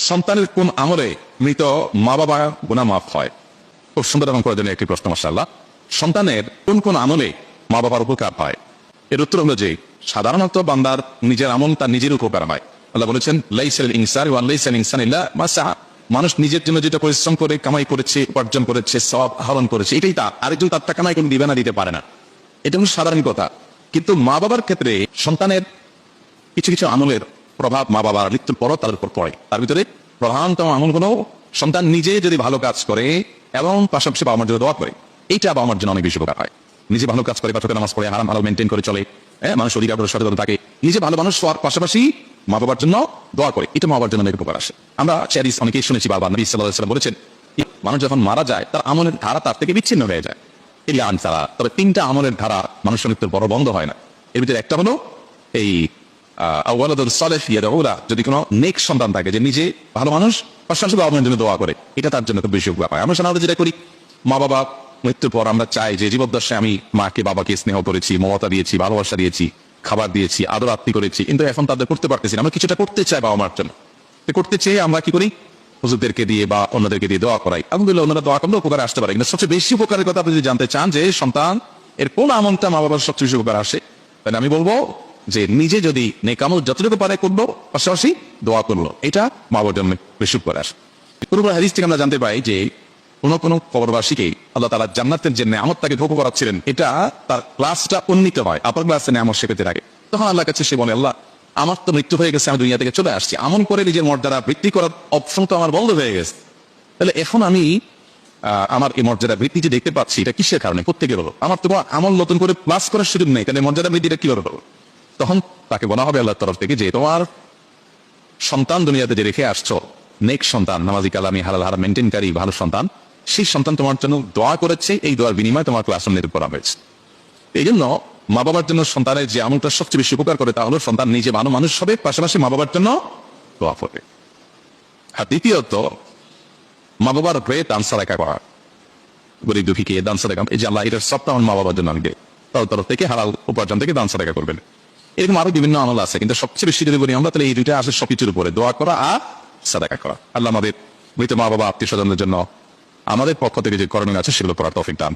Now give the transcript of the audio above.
সন্তানের কোন আমলে মৃত মা বাবা গুনাহ মাফ হয়? খুব সুন্দর এবং প্রয়োজনীয় একটি প্রশ্ন। মাশাআল্লাহ। সন্তানের কোন কোন আমলে মা বাবার উপকার হয়? এর উত্তর হলো যে সাধারণত বান্দার নিজের আমল তার নিজের উপকার হয়। আল্লাহ বলেছেন লাইসাল ইনসানু ওয়া লাইসাল ইনসানু ইল্লা মা সাআ। মানুষ নিজের জন্য যেটা পরিশ্রম করে কামাই করেছে, উপার্জন করেছে, সওয়াব আহরণ করেছে, এটাই তার। আরেকজন তার টাকা কামাই করে দিবে না, দিতে পারে না। এটা হলো সাধারণ কথা। কিন্তু মা বাবার ক্ষেত্রে সন্তানের কিছু কিছু আমলের প্রভাব মা বাবার মৃত্যুর পরও তাদের উপর পড়ে। তার ভিতরে প্রধানতম আমলগুলো সন্তান নিজে যদি ভালো কাজ করে এবং পাশাপাশি বাবা মার জন্য দোয়া করে, এইটা বাবা মার জন্য অনেক বেশি উপকার হয়। নিজে ভালো কাজ করে, পাশাপাশি নামাজ পড়ে, হারাম হালাল মেনটেন করে চলে, মানুষ অধিকার সচেতন থাকে, নিজে ভালো মানুষ হওয়ার পাশাপাশি মা বাবার জন্য দোয়া করে, এটা মা বাবার জন্য অনেক উপকার আসে। আমরা হাদিস অনেকেই শুনেছি বারবার, নবী সাল্লাল্লাহু আলাইহি ওয়াসাল্লাম বলেছেন মানুষ যখন মারা যায় তার আমলের ধারা তার থেকে বিচ্ছিন্ন হয়ে যায়। ইল্লা আন সালা, তবে তিনটা আমলের ধারা মানুষের মৃত্যুর পর বন্ধ হয় না। এর ভিতরে একটা হলো এই ওয়ালাদুন সালিহ ইয়াদউ লা, যদি কোনো নেক সন্তান থাকে যে নিজে ভালো মানুষ পাশাপাশি বাবা মার জন্য দোয়া করে, এটা তার জন্য খুব বেশি উপকার হয়। আমরা সাধারণত যেটা করি, মা বাবা মৃত্যুর পর আমরা চাই যে জীবদ্দশায় আমি মাকে বাবাকে স্নেহ করেছি, মমতা দিয়েছি, ভালোবাসা দিয়েছি, খাবার দিয়েছি, আদর আত্মি করেছি, কিন্তু এখন তাদের করতে পারতেছি না। আমরা কিছুটা করতে চাই বাবা মার জন্য, করতে চেয়ে আমরা কি করি, হুজুরদেরকে দিয়ে বা অন্যদেরকে দিয়ে দোয়া করাই। আলহামদুলিল্লাহ, ওনারা দোয়া করলে উপকার আসতে পারে। কিন্তু সবচেয়ে বেশি উপকারের কথা আপনি যদি জানতে চান যে সন্তান এর কোন আমলটা মা বাবার সবচেয়ে বেশি উপকার আসে, তাহলে আমি বলবো যে নিজে যদি নেক আমল যতটুকু পারে করবো, পাশাপাশি দোয়া করলো, এটা মা বাবার জন্য বেশি উপকার আসে। কোনো হাদিস থেকে আমরা জানতে পাই যে কোন কোন কবরবাসীকে আল্লাহ তাআলা জান্নাতের যে নেয়ামত তাকে ভোগ করাচ্ছিলেন, এটা তার ক্লাসটা উন্নীত হয়, আপার ক্লাসে নেয়ামত সে পেতে থাকে। তখন আল্লাহর কাছে সে বলে, আল্লাহ আমার তো মৃত্যু হয়ে গেছে, আমি দুনিয়া থেকে চলে আসছি, আমল করে নিজের মর্যাদা বৃদ্ধি করার অপশন তো আমার বন্ধ হয়ে গেছে, তাহলে এখন আমি আমার এই মর্যাদা বৃদ্ধি যে দেখতে পাচ্ছি, এটা কিসের কারণে, প্রত্যেকের হলো, আমার তো আমল নতুন করে প্লাস করার সুযোগ নেই, তাহলে মর্যাদা বৃদ্ধিটা কিভাবে হলো? তখন তাকে বলা হবে আল্লাহর তরফ থেকে যে তোমার সন্তান দুনিয়াতে যে রেখে আসছো, নেক সন্তান, নামাজি কালামি হালাল হারাম মেনটেনকারী ভালো সন্তান, সেই সন্তান তোমার জন্য দোয়া করেছে, এই দোয়ার বিনিময়ে তোমার ক্লাস উন্নীত করা হয়েছে। এই জন্য মা বাবার জন্য সন্তানের যে আমলটা সবচেয়ে বেশি উপকার করে তা হলো সন্তান নিজে ভালো মানুষ হবে, পাশাপাশি মা বাবার জন্য দোয়া করবে। আর দ্বিতীয়ত মা বাবার হয়ে দান সাদাকা করা, গরিব দুঃখীকে দান সাদাকা, এই যে আল্লাহ এটার সবটা আমার মা বাবার জন্য আমি দেয়, তার তরফ থেকে হালাল উপার্জন থেকে দান সাদাকা করবেন। এরকম আরো বিভিন্ন আমল আছে, কিন্তু সবচেয়ে বেশি যদি বলি আমরা, তাহলে এই দুইটা আসে সবকিছুর উপরে, দোয়া করা আর সাদাকা করা। আল্লাহ আমাদের মৃত মা বাবা আত্মীয় স্বজনদের জন্য আমাদের পক্ষ থেকে যে করণীয় আছে সেগুলো করার তৌফিক দান।